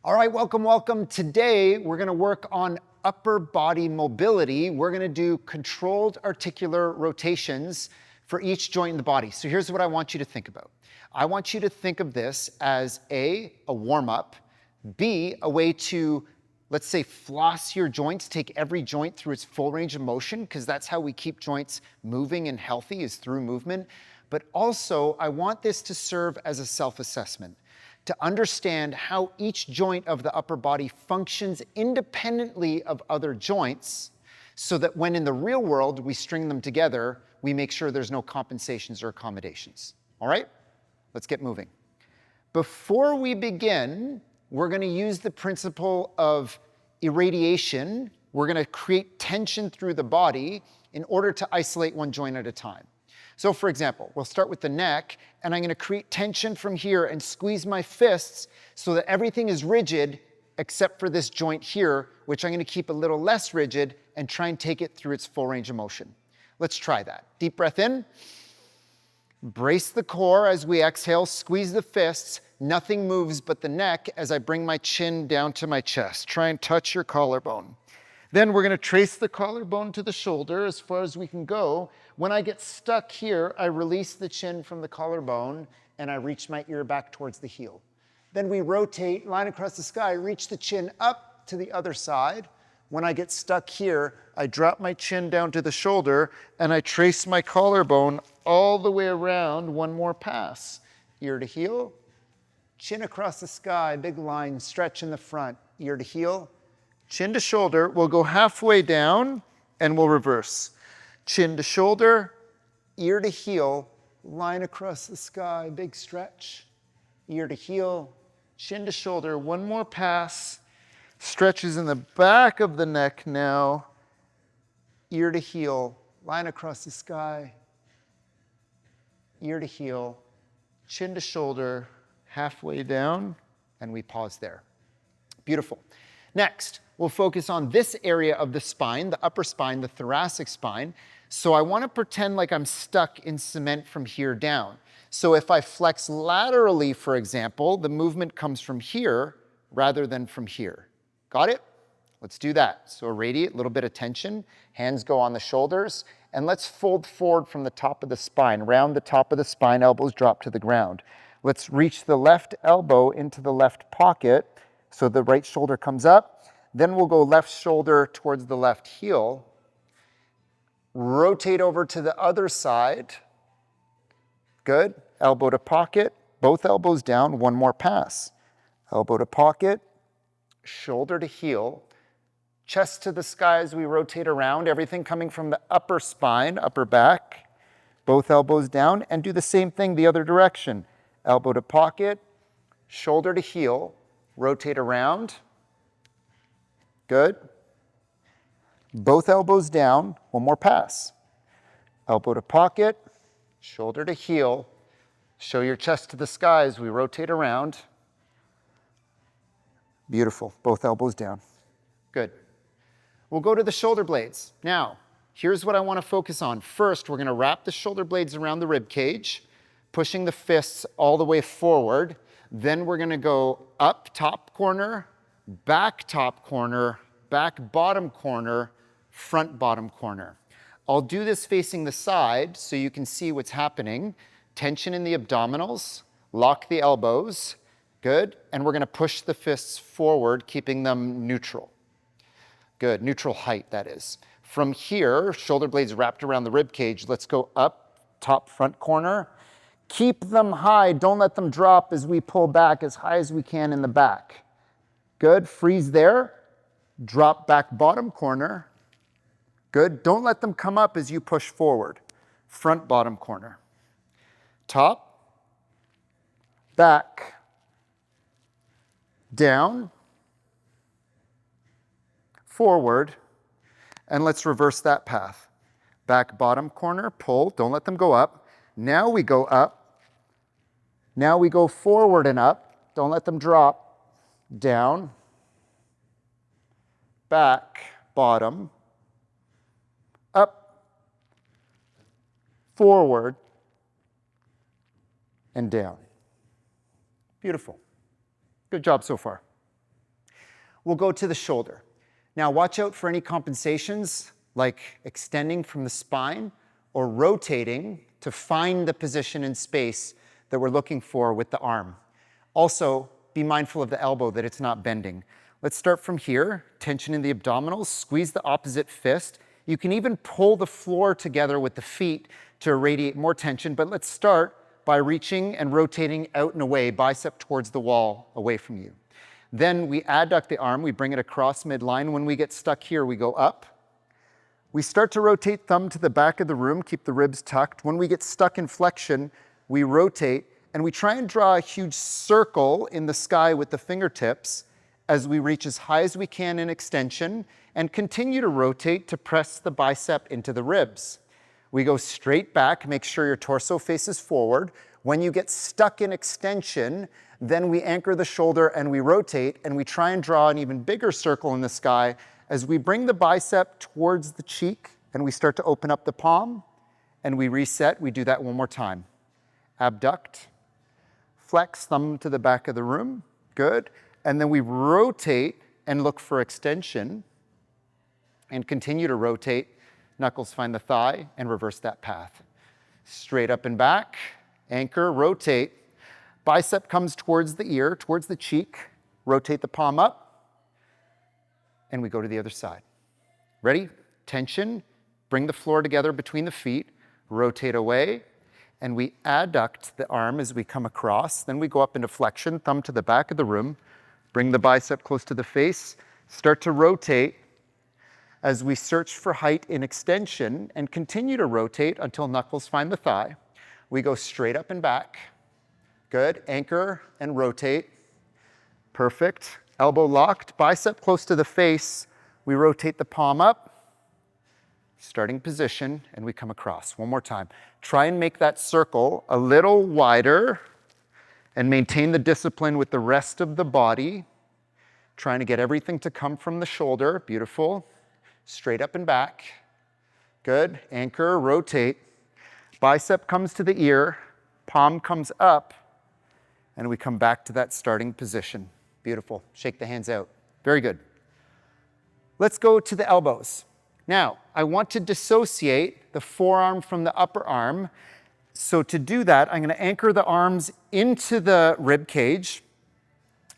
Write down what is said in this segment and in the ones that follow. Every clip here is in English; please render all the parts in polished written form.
All right, welcome. Today, we're gonna work on upper body mobility. We're gonna do controlled articular rotations for each joint in the body. So here's what I want you to think about. I want you to think of this as A, a warm-up, B, a way to, let's say, floss your joints, take every joint through its full range of motion, because that's how we keep joints moving and healthy, is through movement. But also, I want this to serve as a self-assessment, to understand how each joint of the upper body functions independently of other joints, so that when in the real world we string them together, we make sure there's no compensations or accommodations. All right? Let's get moving. Before we begin, we're going to use the principle of irradiation. We're going to create tension through the body in order to isolate one joint at a time. So for example, we'll start with the neck, and I'm going to create tension from here and squeeze my fists so that everything is rigid except for this joint here, which I'm going to keep a little less rigid and try and take it through its full range of motion. Let's try that. Deep breath in. Brace the core as we exhale, squeeze the fists. Nothing moves but the neck as I bring my chin down to my chest. Try and touch your collarbone. Then we're going to trace the collarbone to the shoulder as far as we can go. When I get stuck here, I release the chin from the collarbone and I reach my ear back towards the heel. Then we rotate, line across the sky, reach the chin up to the other side. When I get stuck here, I drop my chin down to the shoulder and I trace my collarbone all the way around. One more pass. Ear to heel, chin across the sky, big line, stretch in the front, ear to heel. Chin to shoulder, we'll go halfway down and we'll reverse. Chin to shoulder, ear to heel, line across the sky, big stretch. Ear to heel, chin to shoulder, one more pass. Stretches in the back of the neck now. Ear to heel, line across the sky. Ear to heel, chin to shoulder, halfway down, and we pause there. Beautiful. Next, we'll focus on this area of the spine, the upper spine, the thoracic spine. So I want to pretend like I'm stuck in cement from here down. So if I flex laterally, for example, the movement comes from here rather than from here. Got it? Let's do that. So irradiate, a little bit of tension. Hands go on the shoulders. And let's fold forward from the top of the spine. Round the top of the spine, elbows drop to the ground. Let's reach the left elbow into the left pocket. So the right shoulder comes up. Then we'll go left shoulder towards the left heel. Rotate over to the other side. Good. Elbow to pocket. Both elbows down. One more pass. Elbow to pocket. Shoulder to heel. Chest to the sky as we rotate around. Everything coming from the upper spine, upper back. Both elbows down. And do the same thing the other direction. Elbow to pocket. Shoulder to heel. Rotate around. Good. Both elbows down. One more pass. Elbow to pocket. Shoulder to heel. Show your chest to the sky as we rotate around. Beautiful. Both elbows down. Good. We'll go to the shoulder blades. Now, here's what I want to focus on. First, we're going to wrap the shoulder blades around the rib cage, pushing the fists all the way forward. Then we're going to go up top corner, back top corner, back bottom corner, front bottom corner. I'll do this facing the side so you can see what's happening. Tension in the abdominals, lock the elbows. Good. And we're going to push the fists forward, keeping them neutral. Good. Neutral height, that is. From here, shoulder blades wrapped around the rib cage. Let's go up top front corner. Keep them high. Don't let them drop as we pull back as high as we can in the back. Good. Freeze there. Drop back bottom corner. Good. Don't let them come up as you push forward. Front bottom corner. Top. Back. Down. Forward. And let's reverse that path. Back bottom corner. Pull. Don't let them go up. Now we go up. Now we go forward and up. Don't let them drop. Down. Back, bottom. Up. Forward. And down. Beautiful. Good job so far. we'll go to the shoulder. Now watch out for any compensations like extending from the spine or rotating to find the position in space that we're looking for with the arm. Also, be mindful of the elbow, that it's not bending. Let's start from here, tension in the abdominals, squeeze the opposite fist. You can even pull the floor together with the feet to irradiate more tension, but let's start by reaching and rotating out and away, bicep towards the wall, away from you. Then we adduct the arm, we bring it across midline. When we get stuck here, we go up. We start to rotate thumb to the back of the room, keep the ribs tucked. When we get stuck in flexion, we rotate and we try and draw a huge circle in the sky with the fingertips as we reach as high as we can in extension and continue to rotate to press the bicep into the ribs. We go straight back, make sure your torso faces forward. When you get stuck in extension, then we anchor the shoulder and we rotate and we try and draw an even bigger circle in the sky as we bring the bicep towards the cheek and we start to open up the palm and we reset. We do that one more time. Abduct, flex, thumb to the back of the room, good. And then we rotate and look for extension and continue to rotate. Knuckles find the thigh and reverse that path. Straight up and back, anchor, rotate. Bicep comes towards the ear, towards the cheek. Rotate the palm up. And we go to the other side. Ready? Tension. Bring the floor together between the feet. Rotate away. And we adduct the arm as we come across. Then we go up into flexion, thumb to the back of the room. Bring the bicep close to the face. Start to rotate as we search for height in extension and continue to rotate until knuckles find the thigh. We go straight up and back. Good. Anchor and rotate. Perfect. Elbow locked, bicep close to the face. We rotate the palm up, starting position, and we come across. One more time. Try and make that circle a little wider and maintain the discipline with the rest of the body. Trying to get everything to come from the shoulder. Beautiful. Straight up and back. Good. Anchor, rotate. Bicep comes to the ear, palm comes up, and we come back to that starting position. Beautiful. Shake the hands out. Very good. Let's go to the elbows. Now, I want to dissociate the forearm from the upper arm. So to do that, I'm going to anchor the arms into the rib cage.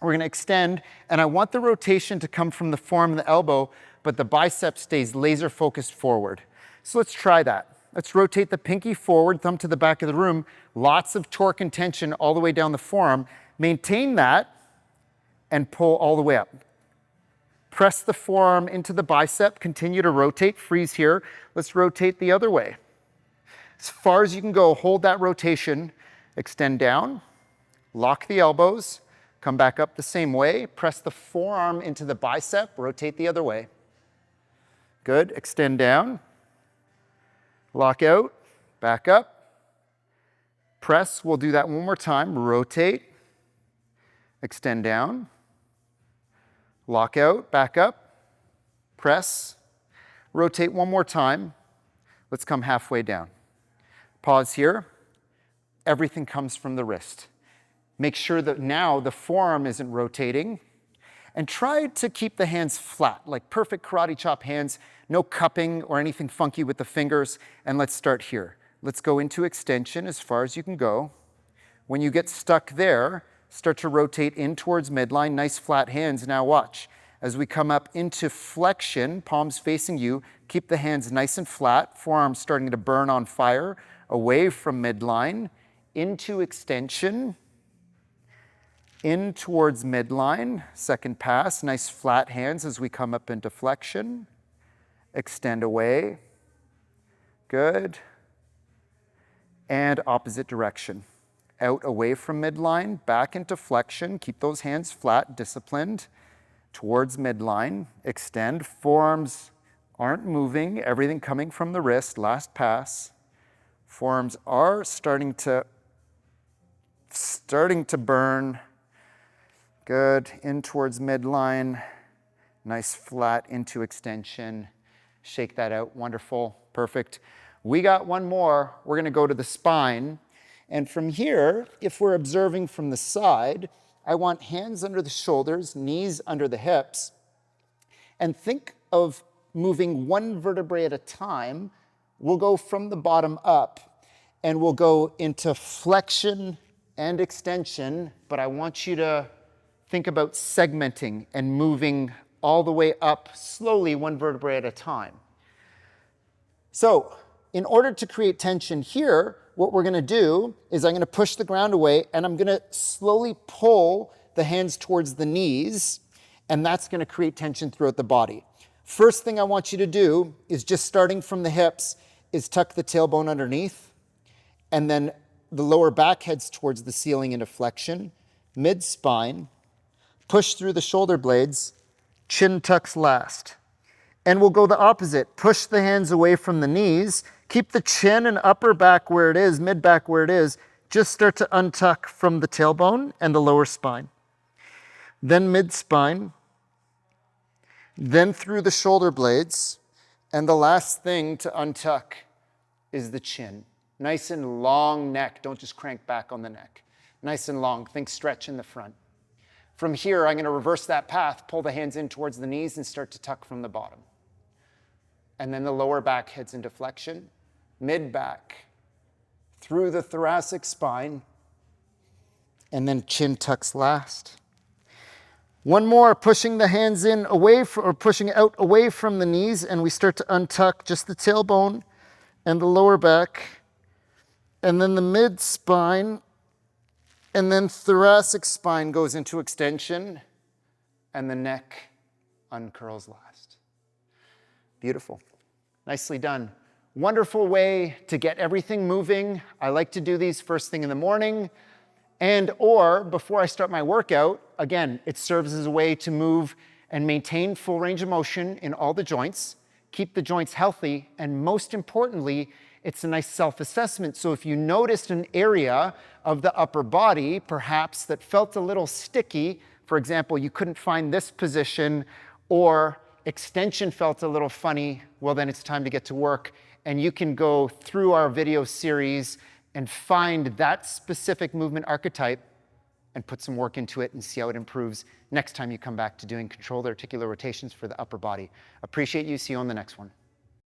We're going to extend, and I want the rotation to come from the forearm and the elbow, but the bicep stays laser focused forward. So let's try that. Let's rotate the pinky forward, thumb to the back of the room. Lots of torque and tension all the way down the forearm. Maintain that and pull all the way up. Press the forearm into the bicep, continue to rotate, freeze here. Let's rotate the other way. As far as you can go, hold that rotation, extend down, lock the elbows, come back up the same way, press the forearm into the bicep, rotate the other way. Good, extend down, lock out, back up, press, we'll do that one more time, rotate, extend down, lock out, back up, press, rotate one more time. Let's come halfway down. Pause here. Everything comes from the wrist. Make sure that now the forearm isn't rotating. And try to keep the hands flat, like perfect karate chop hands, no cupping or anything funky with the fingers. And let's start here. Let's go into extension as far as you can go. When you get stuck there, start to rotate in towards midline, nice flat hands. Now watch. As we come up into flexion, palms facing you, keep the hands nice and flat, forearms starting to burn on fire, away from midline, into extension, in towards midline, second pass, nice flat hands as we come up into flexion, extend away, good, and opposite direction. Out away from midline, back into flexion, keep those hands flat, disciplined, towards midline, extend, forearms aren't moving, everything coming from the wrist, last pass. Forearms are starting to burn, good, in towards midline, nice flat into extension, shake that out, wonderful, perfect. We got one more, we're gonna go to the spine. And from here, if we're observing from the side, I want hands under the shoulders, knees under the hips. And think of moving one vertebrae at a time. We'll go from the bottom up, and we'll go into flexion and extension, but I want you to think about segmenting and moving all the way up slowly, one vertebrae at a time. So in order to create tension here, what we're going to do is I'm going to push the ground away, and I'm going to slowly pull the hands towards the knees, and that's going to create tension throughout the body. First thing I want you to do is, just starting from the hips, is tuck the tailbone underneath, and then the lower back heads towards the ceiling into flexion, mid-spine, push through the shoulder blades, chin tucks last. And we'll go the opposite. Push the hands away from the knees, keep the chin and upper back where it is, mid-back where it is, just start to untuck from the tailbone and the lower spine. Then mid-spine, then through the shoulder blades, and the last thing to untuck is the chin. Nice and long neck. Don't just crank back on the neck. Nice and long. Think stretch in the front. From here, I'm going to reverse that path, pull the hands in towards the knees, and start to tuck from the bottom. And then the lower back heads into flexion, mid-back, through the thoracic spine, and then chin tucks last. One more, pushing the hands in away or pushing out away from the knees, and we start to untuck just the tailbone and the lower back, and then the mid-spine, and then thoracic spine goes into extension, and the neck uncurls last. Beautiful. Nicely done. Wonderful way to get everything moving. I like to do these first thing in the morning, and or before I start my workout. Again, it serves as a way to move and maintain full range of motion in all the joints, keep the joints healthy, and most importantly, it's a nice self-assessment. So if you noticed an area of the upper body, perhaps that felt a little sticky, for example, you couldn't find this position, or extension felt a little funny, well then it's time to get to work. And you can go through our video series and find that specific movement archetype and put some work into it and see how it improves next time you come back to doing controlled articular rotations for the upper body. Appreciate you. See you on the next one.